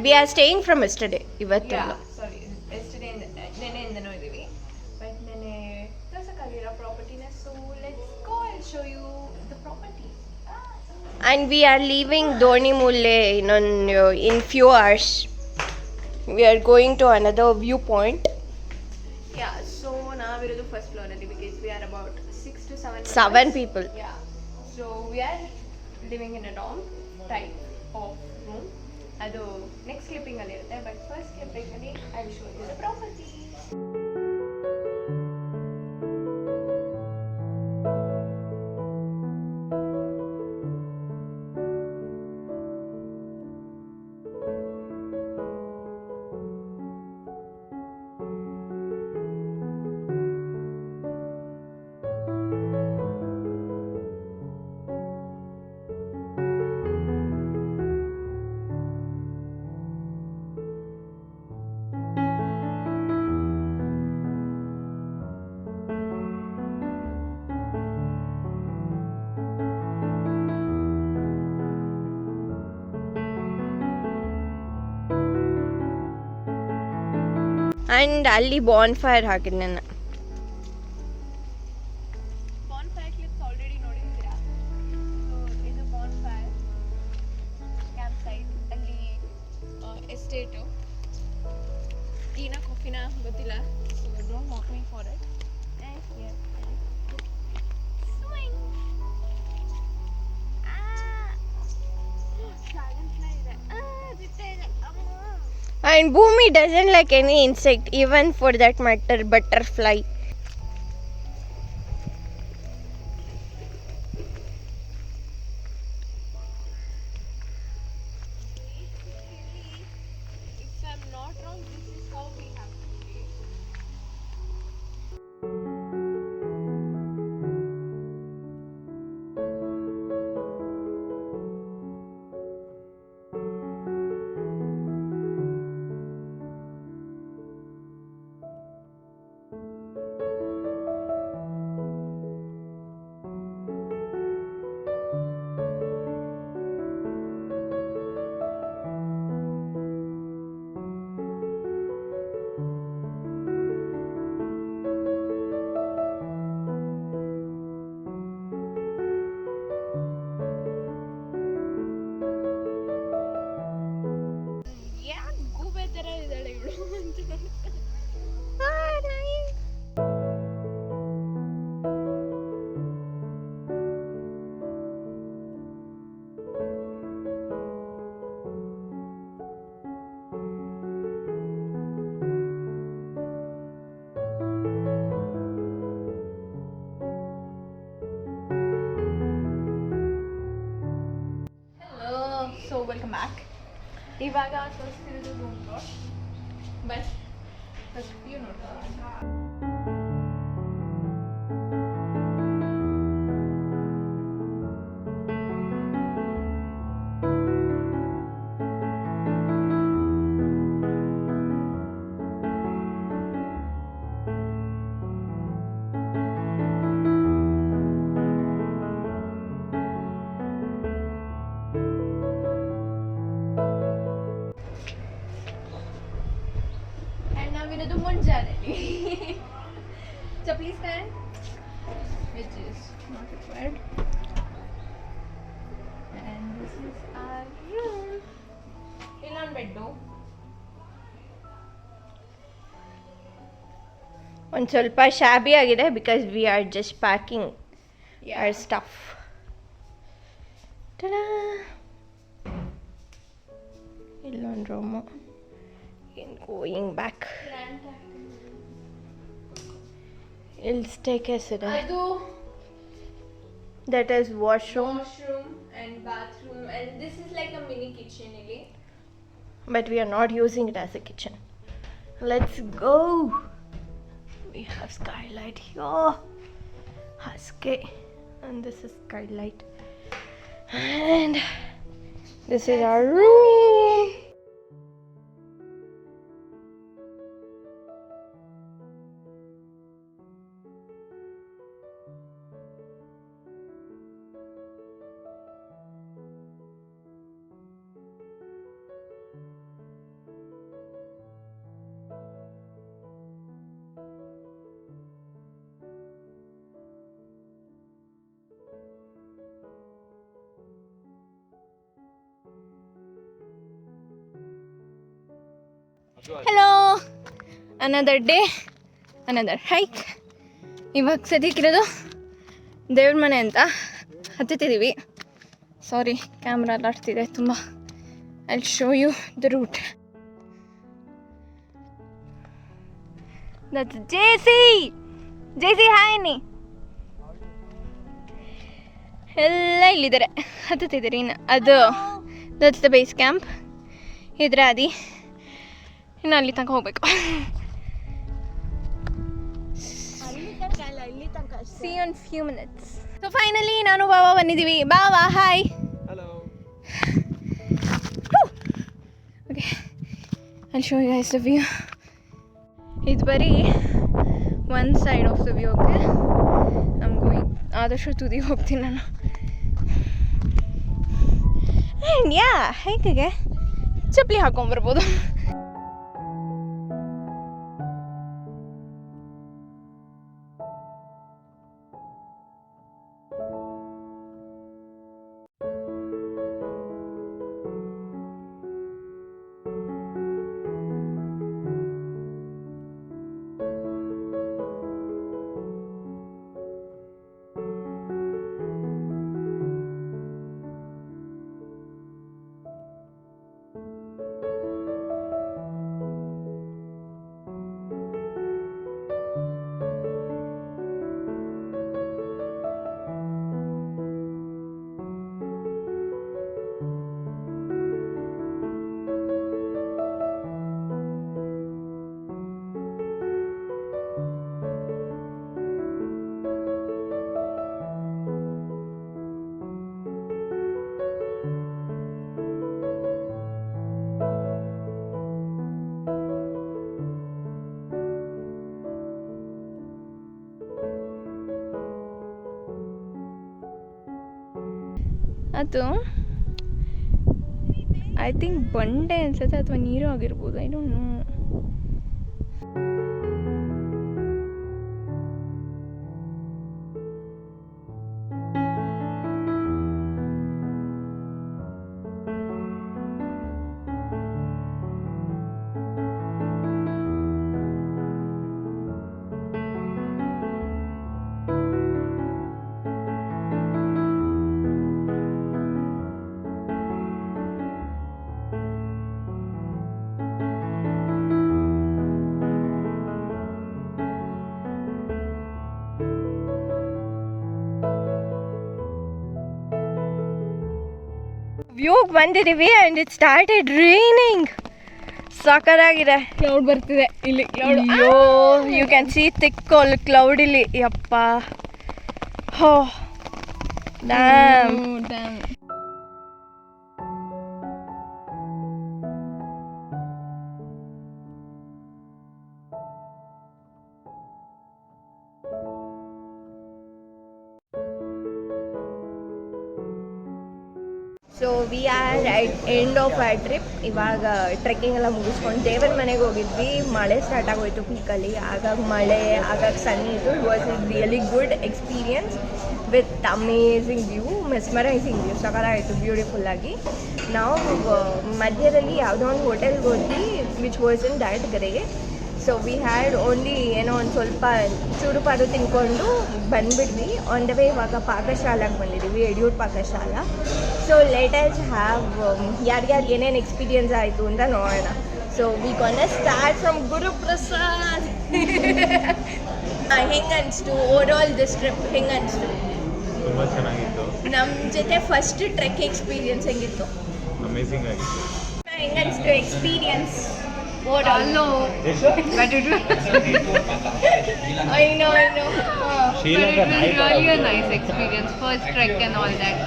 We are staying from yesterday. ಇವತ್ತೆಲ್ಲ. ಸಾರಿ yesterday ನೆನೆಯಿಂದನೂ ಇದ್ದೀವಿ. But ನೆನೆ ತೋರ್ಸೋಕ್ಕಾಗಿರೋ ಪ್ರಾಪರ್ಟಿನ. So let's go and show you the property. And we are leaving Donimulle in few hours. We are going to another viewpoint. Yeah, so ನಾವಿರೋದು first ಫ್ಲೋರಲ್ಲಿ because we are about 6 to 7 7 people. Yeah, so we are living in a dorm type of room. ಅದು next ಕ್ಲಿಪ್ಪಿಂಗಲ್ಲಿ ಇರುತ್ತೆ. But first ಕ್ಲಿಪ್ಪಿಂಗಲ್ಲಿ I will show you the property. And ಅಲ್ಲಿ bonfire ಹಾಕಿದ್ದೆ ನಾನು. Bonfire clips already ನೋಡಿದ್ದೀರಾ. So ಇದು bonfire camp site. ಅಲ್ಲಿ ಎಸ್ಟೇಟು ಟೀನಾ ಕಾಫಿನಾ ಗೊತ್ತಿಲ್ಲ. So don't walk me for it. And Bhumi doesn't like any insect, even for that matter butterfly. If I'm not wrong, this is how we have to play. ಯಾಕೆ ಗೂಬೆ ಥರ ಇದ್ದಾಳೆ ಇವಳು ಅಂತ ಸೊ ವೆಲ್ಕಮ್ ಬ್ಯಾಕ್. ಇವಾಗ ತೋರಿಸ್ತಿರೋದು room tour. But first view ನೋಡ್ಕೊಳ್ಳೋಣ. ನಾವಿರೋದು ಮುಂಜಾನೆಯಲ್ಲಿ. So please stand, which is not required. And this is our room. ಇಲ್ಲೊಂದು ಬೆಡ್ಡು. ಒಂದು ಸ್ವಲ್ಪ ಶಾಬಿ ಆಗಿದೆ because we are just packing our stuff. Ta-da! ಇಲ್ಲೊಂದು room. Going back. It'll staircase ಇದೆ. ಅದು That is washroom. and bathroom, and this is like a mini kitchen ಇಲ್ಲಿ. But we are not using it as a kitchen. Let's go. We have skylight here. Husky. And this is skylight. And this is our room. Hello, another day, another hike. ಇವಾಗ ಸದ್ಯಕ್ಕಿರೋದು ದೇವ್ರ ಮನೆ ಅಂತ ಹತ್ತಿದ್ದೀವಿ. ಸಾರಿ, camera ಅಲ್ಲಾಡ್ತಿದೆ ತುಂಬ. I will show you the route. That's JC. JC hi ನೀ. ಎಲ್ಲ ಇಲ್ಲಿದ್ದಾರೆ, ಹತ್ತಿದ್ದೀರಿ. ಇನ್ನು ಅದು ದಟ್ಸ್ ದ ಬೇಸ್ ಕ್ಯಾಂಪ್. ಇದ್ರೆ ಅದಿ ಇನ್ನು ಅಲ್ಲಿ ತನಕ ಹೋಗ್ಬೇಕು. See you in few minutes. So finally ನಾನು ಬಾಬಾ ಬಂದಿದ್ದೀವಿ. ಬಾಬಾ hi. Hello. Okay, I'll show you guys the view. ಇದು ಬರೀ one side of the view. Okay, I'm going ಆದಷ್ಟು ತುದಿಗೆ ಹೋಗ್ತೀನಿ ನಾನು. And yeah, ಹೈಕಿಗೆ ಚಪ್ಪಲಿ ಹಾಕೊಂಡ್ಬರ್ಬೋದು. ಅದು ಐ ಥಿಂಕ್ ಬಂಡೆ ಅನ್ಸುತ್ತೆ ಅಥವಾ ನೀರು ಆಗಿರ್ಬೋದು. I don't know. ವ್ಯೂಗೆ ಬಂದಿದ್ದೀವಿ ಆ್ಯಂಡ್ ಇಟ್ ಸ್ಟಾರ್ಟೆಡ್ ರೈನಿಂಗ್. ಸಾಕಾಗಿದೆ. ಕ್ಲೌಡ್ ಬರ್ತಿದೆ ಇಲ್ಲಿ. ಅಯ್ಯೋ, you can see thick cloud ಇಲ್ಲಿ. ಯಪ್ಪ, ಹೋ damn. So we are at end of our trip. ಇವಾಗ ಟ್ರೆಕ್ಕಿಂಗ್ ಎಲ್ಲ ಮುಗಿಸ್ಕೊಂಡು ದೇವರ ಮನೆಗೆ ಹೋಗಿದ್ವಿ. ಮಳೆ ಸ್ಟಾರ್ಟ್ ಆಗೋಯ್ತು ಪೀಕಲ್ಲಿ. ಆಗಾಗ ಮಳೆ, ಆಗಾಗ ಸನ್ನಿ ಇತ್ತು. It was a really good experience with amazing view, mesmerising view. ಸಕಲಾಯಿತು ಬ್ಯೂಟಿಫುಲ್ಲಾಗಿ. ನಾವು ಮಧ್ಯದಲ್ಲಿ ಯಾವುದೋ ಒಂದು ಹೋಟೆಲ್ಗೆ ಹೋದ್ವಿ ವಿಚ್ ವಾಸ್ ಇನ್ ದ್ಯಾಟ್ ಗರೆ. ಸೊ ವಿ ಹ್ಯಾಡ್ ಓನ್ಲಿ ಏನೋ ಒಂದು ಸ್ವಲ್ಪ ಚೂರುಪಾರು ತಿನ್ಕೊಂಡು ಬಂದುಬಿಟ್ವಿ. ಆನ್ ದ ವೇ ಇವಾಗ ಪಾಕಶಾಲಾಗೆ ಬಂದಿದ್ದೀವಿ, Yediyur Pakashala. So let us have ಯಾರ್ಯಾರು ಏನೇನು ಎಕ್ಸ್ಪೀರಿಯನ್ಸ್ ಆಯಿತು ಅಂತ ನೋಡೋಣ. So we gonna start from Guruprasad. ಹೆಂಗೆ ಅನಿಸ್ತು ಓವರ್ ಆಲ್ ದಿಸ್ ಟ್ರಿಪ್? ಹೆಂಗೆ ಅನಿಸ್ತು? ತುಂಬ ಚೆನ್ನಾಗಿತ್ತು. ನಮ್ಮ ಜೊತೆ ಫಸ್ಟ್ ಟ್ರೆಕ್ ಎಕ್ಸ್ಪೀರಿಯನ್ಸ್ ಹೆಂಗಿತ್ತು? ಅಮೇಝಿಂಗ್ ಆಗಿತ್ತು. ಹೆಂಗೆ ಅನಿಸ್ತು experience? What all? No, but it was I know. but it was really a nice experience. First trek and all that.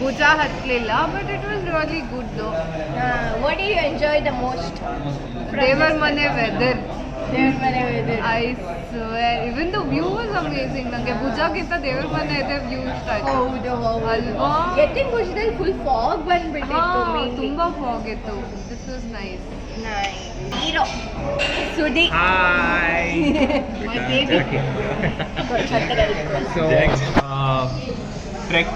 Bhuja hatlilla, but it was really good though. What do you enjoy the most? Devar Mane weather. Devar Mane weather. I swear, even the view was amazing. Nange Bhuja ginta Devar Mane ide view ಇಷ್ಟ ಆಯ್ತು. ಹೌದು. ಅಲ್ವಾ? ಎತ್ತಿನ ಭುಜದಲ್ಲಿ full fog ಬಂದ್ಬಿಟ್ಟಿತ್ತು. ತುಂಬಾ fog ಇತ್ತು. This was nice. Hero ಸುದಿ. Hi. My baby. So trek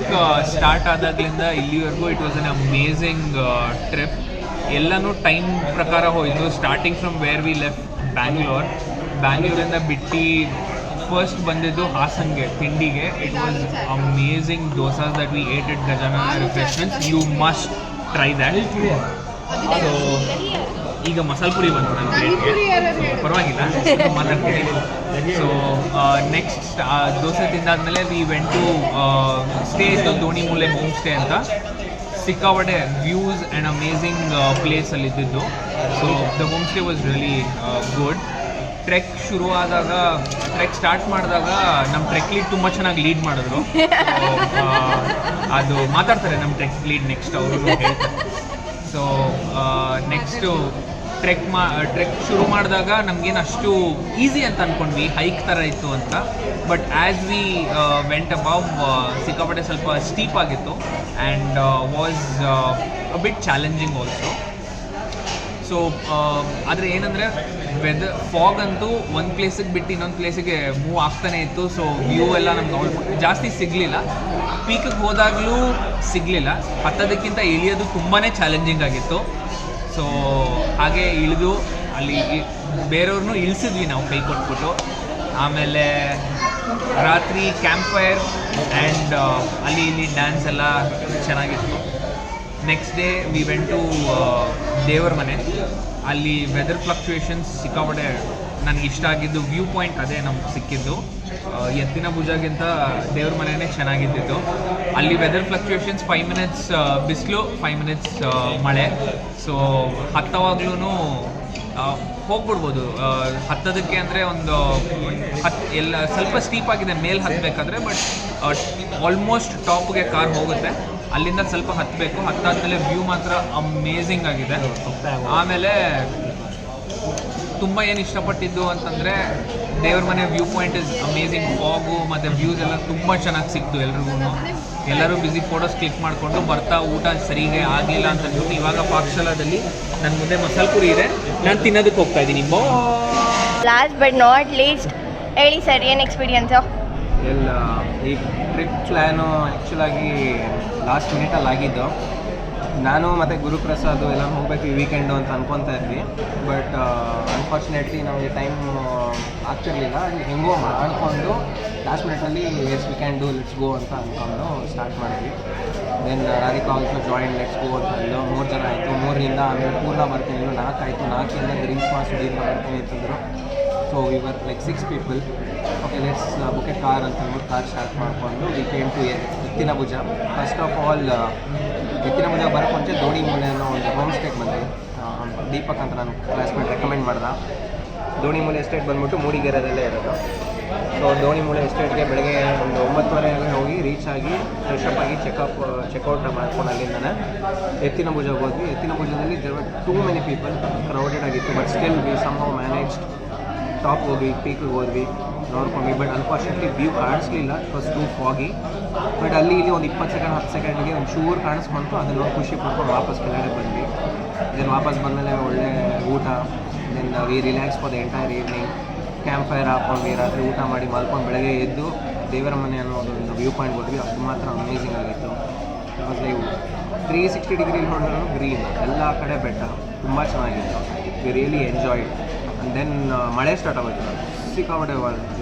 start ಆದಾಗಲಿಂದ ಇಲ್ಲಿವರೆಗೂ it was an amazing trip. ಎಲ್ಲನೂ ಟೈಮ್ ಪ್ರಕಾರ ಹೋಯಿತು. Starting from where we left ಬ್ಯಾಂಗ್ಳೂರಿಂದ ಬಿಟ್ಟು ಫಸ್ಟ್ ಬಂದಿದ್ದು ಹಾಸನ್ಗೆ ತಿಂಡಿಗೆ. It was amazing dosas that we ate at Gajanana refreshments. You must try that. So ಈಗ ಮಸಾಲೆ ಪುರಿ ಬಂತು ನನ್ನ ಪ್ಲೇಟ್ಗೆ, ಪರವಾಗಿಲ್ಲ ಮಾತಾಡ್ತೀನಿ. ಸೊ ನೆಕ್ಸ್ಟ್ ದೋಸೆ ತಿಂದಾದ್ಮೇಲೆ ವಿ ವೆಂಟ್ ಟು ಸ್ಟೇ ಇತ್ತು ದೋಣಿ ಮೂಲೆ ಹೋಮ್ ಸ್ಟೇ ಅಂತ. ಸಿಕ್ಕಾಪಟ್ಟೆ ವ್ಯೂಸ್ ಆ್ಯಂಡ್ ಅಮೇಝಿಂಗ್ ಪ್ಲೇಸಲ್ಲಿ ಇದ್ದಿದ್ದು. So the home stay was really good. Trek trek start ಮಾಡಿದಾಗ ನಮ್ಮ ಟ್ರೆಕ್ ಲೀಡ್ ತುಂಬ ಚೆನ್ನಾಗಿ ಲೀಡ್ ಮಾಡಿದ್ರು. ಅದು ಮಾತಾಡ್ತಾರೆ ನಮ್ಮ ಟ್ರೆಕ್ ಲೀಡ್ ನೆಕ್ಸ್ಟ್ ಅವರು ಹೇಳ್ತಾರೆ. ಸೊ ನೆಕ್ಸ್ಟು ಟ್ರೆಕ್ ಶುರು ಮಾಡಿದಾಗ ನಮಗೇನು ಅಷ್ಟು ಈಸಿ ಅಂತ ಅಂದ್ಕೊಂಡ್ವಿ, ಹೈಕ್ ಥರ ಇತ್ತು ಅಂತ. But as we went above ಸಿಕ್ಕಾಪಟ್ಟೆ ಸ್ವಲ್ಪ ಸ್ಟೀಪ್ ಆಗಿತ್ತು and was a bit challenging also. So ಆದರೆ ಏನಂದರೆ ಫಾಗ್ ಅಂತೂ ಒಂದು ಪ್ಲೇಸಿಗೆ ಬಿಟ್ಟು ಇನ್ನೊಂದು ಪ್ಲೇಸಿಗೆ ಮೂವ್ ಆಗ್ತಾನೆ ಇತ್ತು. ಸೊ ವ್ಯೂ ಎಲ್ಲ ನಮ್ಗೆ ಜಾಸ್ತಿ ಸಿಗಲಿಲ್ಲ. ಪೀಕಿಗೆ ಹೋದಾಗಲೂ ಸಿಗಲಿಲ್ಲ. ಹತ್ತೋದಕ್ಕಿಂತ ಇಳಿಯೋದು ತುಂಬಾ ಚಾಲೆಂಜಿಂಗ್ ಆಗಿತ್ತು. ಸೊ ಹಾಗೆ ಇಳಿದು ಅಲ್ಲಿ ಬೇರೆಯವ್ರನ್ನೂ ಇಳಿಸಿದ್ವಿ ನಾವು ಕೈ ಕೊಟ್ಬಿಟ್ಟು. ಆಮೇಲೆ ರಾತ್ರಿ ಕ್ಯಾಂಪ್ ಫೈರ್ ಆ್ಯಂಡ್ ಅಲ್ಲಿ ಇಲ್ಲಿ ಡ್ಯಾನ್ಸ್ ಎಲ್ಲ ಚೆನ್ನಾಗಿತ್ತು. Next day we went to ದೇವರ ಮನೆ. ಅಲ್ಲಿ ವೆದರ್ ಫ್ಲಕ್ಚುಯೇಷನ್ಸ್ ಸಿಕ್ಕಾಪಟ್ಟೆ ನನಗೆ ಇಷ್ಟ ಆಗಿದ್ದು ವ್ಯೂ ಪಾಯಿಂಟ್ ಅದೇ ನಮ್ಗೆ ಸಿಕ್ಕಿದ್ದು. ಎತ್ತಿನ ಭುಜಗಿಂತ ದೇವ್ರ ಮನೆಯೇ ಚೆನ್ನಾಗಿದ್ದಿತ್ತು. ಅಲ್ಲಿ ವೆದರ್ ಫ್ಲಕ್ಚುಯೇಷನ್ಸ್ 5 ಮಿನಿಟ್ಸ್ ಬಿಸಿಲು, 5 ಮಿನಿಟ್ಸ್ ಮಳೆ. ಸೊ ಹತ್ತವಾಗ್ಲೂ ಹೋಗ್ಬಿಡ್ಬೋದು. ಹತ್ತೋದಕ್ಕೆ ಅಂದರೆ ಒಂದು ಎಲ್ಲ ಸ್ವಲ್ಪ ಸ್ಟೀಪ್ ಆಗಿದೆ ಮೇಲೆ ಹತ್ತಬೇಕಾದ್ರೆ. ಬಟ್ ಆಲ್ಮೋಸ್ಟ್ ಟಾಪ್ಗೆ ಕಾರ್ ಹೋಗುತ್ತೆ. ಅಲ್ಲಿಂದ ಸ್ವಲ್ಪ ಹತ್ತಬೇಕು. ಹತ್ತಾದ್ಮೇಲೆ ವ್ಯೂ ಮಾತ್ರ ಅಮೇಝಿಂಗ್ ಆಗಿದೆ. ಆಮೇಲೆ ತುಂಬ ಏನು ಇಷ್ಟಪಟ್ಟಿದ್ದು ಅಂತಂದರೆ ದೇವ್ರ ಮನೆ view point is amazing. Fog ಮತ್ತು ವ್ಯೂಸ್ ಎಲ್ಲ ತುಂಬ ಚೆನ್ನಾಗಿ ಸಿಕ್ತು ಎಲ್ರಿಗೂ. ಎಲ್ಲರೂ ಬ್ಯುಸಿ ಫೋಟೋಸ್ ಕ್ಲಿಕ್ ಮಾಡಿಕೊಂಡು ಬರ್ತಾ ಊಟ ಸರಿಗೆ ಆಗಲಿಲ್ಲ ಅಂತ ಅಂದ್ಬಿಟ್ಟು ಇವಾಗ ಪಾಕಶಾಲಾದಲ್ಲಿ ನನ್ನ ಮುಂದೆ ಮಸಾಲೆ ಪುರಿ ಇದೆ, ನಾನು ತಿನ್ನೋದಕ್ಕೆ ಹೋಗ್ತಾ ಇದ್ದೀನಿ. ಲಾಸ್ಟ್ ಬಟ್ ನಾಟ್ ಲೀಸ್ಟ್ ಹೇಳಿ ಸರ್, ಏನು ಎಕ್ಸ್ಪೀರಿಯನ್ಸು? ಎಲ್ಲ ಈ ಟ್ರಿಪ್ ಪ್ಲ್ಯಾನು ಆ್ಯಕ್ಚುಲಾಗಿ ಲಾಸ್ಟ್ ಮಿನಿಟಲ್ಲಿ ಆಗಿದ್ದು. ನಾನು ಮತ್ತು ಗುರುಪ್ರಸಾದ್ ಎಲ್ಲ ಹೋಗಬೇಕು ಈ ವೀಕೆಂಡು ಅಂತ ಅನ್ಕೊತಾ ಇದ್ವಿ. ಬಟ್ ಅನ್ಫಾರ್ಚುನೇಟ್ಲಿ ನಮಗೆ ಟೈಮ್ ಆಗ್ತಿರ್ಲಿಲ್ಲ. ಹೆಂಗೋ ಮಾಡ್ಕೊಂಡು ಲಾಸ್ಟ್ ಮಿನಿಟಲ್ಲಿ yes we can do let's go ಅಂತ ಅಂದ್ಕೊಂಡು ಸ್ಟಾರ್ಟ್ ಮಾಡಿದ್ವಿ. Then Radhika also join let's go ಅಂತ ಅಂದು 3 ಜನ ಆಯಿತು. 3ರಿಂದ ಆಮೇಲೆ ಪೂರ್ಣ ಬರ್ತೀನಿ, 4 ಆಯಿತು. 4ರಿಂದ ಗ್ರೀಷ್ಮಾ ಸುದೀರ್ಘ ಬರ್ತೀನಿ ಅಂತಂದರು. ಸೊ ಇವರ್ like 6 people. Okay let's book a car ಅಂತ ಅಂದ್ಬಿಟ್ಟು ಕಾರ್ ಸ್ಟಾರ್ಟ್ ಮಾಡಿಕೊಂಡು we came to Ettina Bhuja. First of all ಎತ್ತಿನ ಭುಜ ಬರೋಕ್ಕೆ ಮುಂಚೆ ದೋಣಿ ಮೂಲೆ ಅನ್ನೋ ಒಂದು ಹೋಮ್ ಸ್ಟೇಗೆ ಬಂದ್ವಿ. ದೀಪಕ್ ಅಂತ ನಾನು ಕ್ಲಾಸ್ಮೇಟ್ ರೆಕಮೆಂಡ್ ಮಾಡ್ದೆ. ದೋಣಿ ಮೂಲೆ ಎಸ್ಟೇಟ್ ಬಂದ್ಬಿಟ್ಟು ಮೂಡಿಗೆರೆದಲ್ಲೇ ಇರೋದು. ಸೊ ದೋಣಿ ಮೂಲೆ ಎಸ್ಟೇಟ್ಗೆ ಬೆಳಗ್ಗೆ ಒಂದು 9:30 ಹೋಗಿ ರೀಚ್ ಆಗಿ ಫ್ರೆಶಪ್ ಆಗಿ ಚೆಕ್ಔಟ್ ಮಾಡ್ಕೊಂಡು ಅಲ್ಲಿಂದನೇ ಎತ್ತಿನ ಭುಜಕ್ಕೆ ಹೋದ್ವಿ. ಎತ್ತಿನ ಭುಜದಲ್ಲಿ there were too many people, crowded ಆಗಿತ್ತು. But still we somehow managed. Top ಹೋಗಿ ಪೀಕಿಗೆ ಹೋದ್ವಿ, ನೋಡ್ಕೊಂಡ್ವಿ. ಬಟ್ ಅನ್ಫಾರ್ಚುನೇಟ್ಲಿ ವ್ಯೂ ಕಾಣಿಸ್ಲಿಲ್ಲ, it was too foggy. But ಅಲ್ಲಿ ಇಲ್ಲಿ ಒಂದು 20 ಸೆಕೆಂಡ್ 10 ಸೆಕೆಂಡ್ಗೆ ಒಂದು ಚೂರು ಕಾಣಿಸ್ಕೊಂಡು ಅದನ್ನು ನೋಡಿ ಖುಷಿ ಪಡ್ಕೊಂಡು ವಾಪಸ್ ಕೆಳಗಡೆ ಬಂದ್ವಿ. ದೆನ್ ವಾಪಸ್ ಬಂದಮೇಲೆ ಒಳ್ಳೆ ಊಟ. Then we relax for the entire evening. Campfire ಹಾಕ್ಕೊಂಡ್ವಿ, ರಾತ್ರಿ ಊಟ ಮಾಡಿ ಮಲ್ಕೊಂಡು ಬೆಳಗ್ಗೆ ಎದ್ದು ದೇವರ ಮನೆ ಅನ್ನೋದು ಒಂದು ವ್ಯೂ ಪಾಯಿಂಟ್ ಹೋದ್ವಿ. ಅದು ಮಾತ್ರ ಅಮೇಝಿಂಗ್ ಆಗಿತ್ತು. ಬಿಕಾಸ್ ನೀವು 360 ಡಿಗ್ರಿ ನೋಡಿದ್ರು ಗ್ರೀನ್, ಎಲ್ಲ ಕಡೆ ಬೆಟ್ಟ, ತುಂಬ ಚೆನ್ನಾಗಿತ್ತು. We really enjoyed. And then ಮಳೆ ಸ್ಟಾರ್ಟ್ ಆಗೋಯ್ತು. ಸಿಕ್ಕಾಪಟ್ಟೆ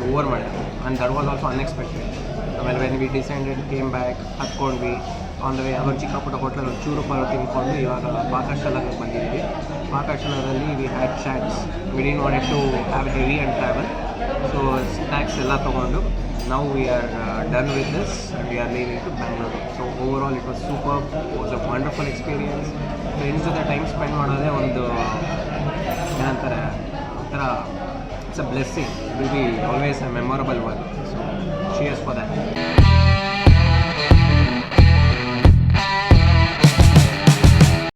ಓವರ್ ಮಳೆ. And that was also unexpected. ಆಮೇಲೆ when we descended came back ಹತ್ಕೊಂಡ್ವಿ. ಆನ್ ದ ವೇ ಅದೊಂದು ಚಿಕ್ಕ ಪುಟ್ಟ ಹೋಟ್ಲಲ್ಲಿ ಒಂದು ಚೂರು ಪರ ತಿನ್ಕೊಂಡು ಇವಾಗ ಪಾಕಶಾಲಾಗೆ ಬಂದಿದ್ವಿ. ಪಾಕಶಾಲಾದಲ್ಲಿ we had chaats. We didn't wanted to have heavy and travel. So snacks ಎಲ್ಲ ತೊಗೊಂಡು ನಾವು we are done with this and we are leaving to Bangalore. So overall it was super. Was a wonderful experience. Friends ಜೊತೆ time spend ಮಾಡೋದೇ ಒಂದು ಏನಂತಾರೆ ಒಂಥರ it's a blessing. Will be always a memorable one. So cheers for that.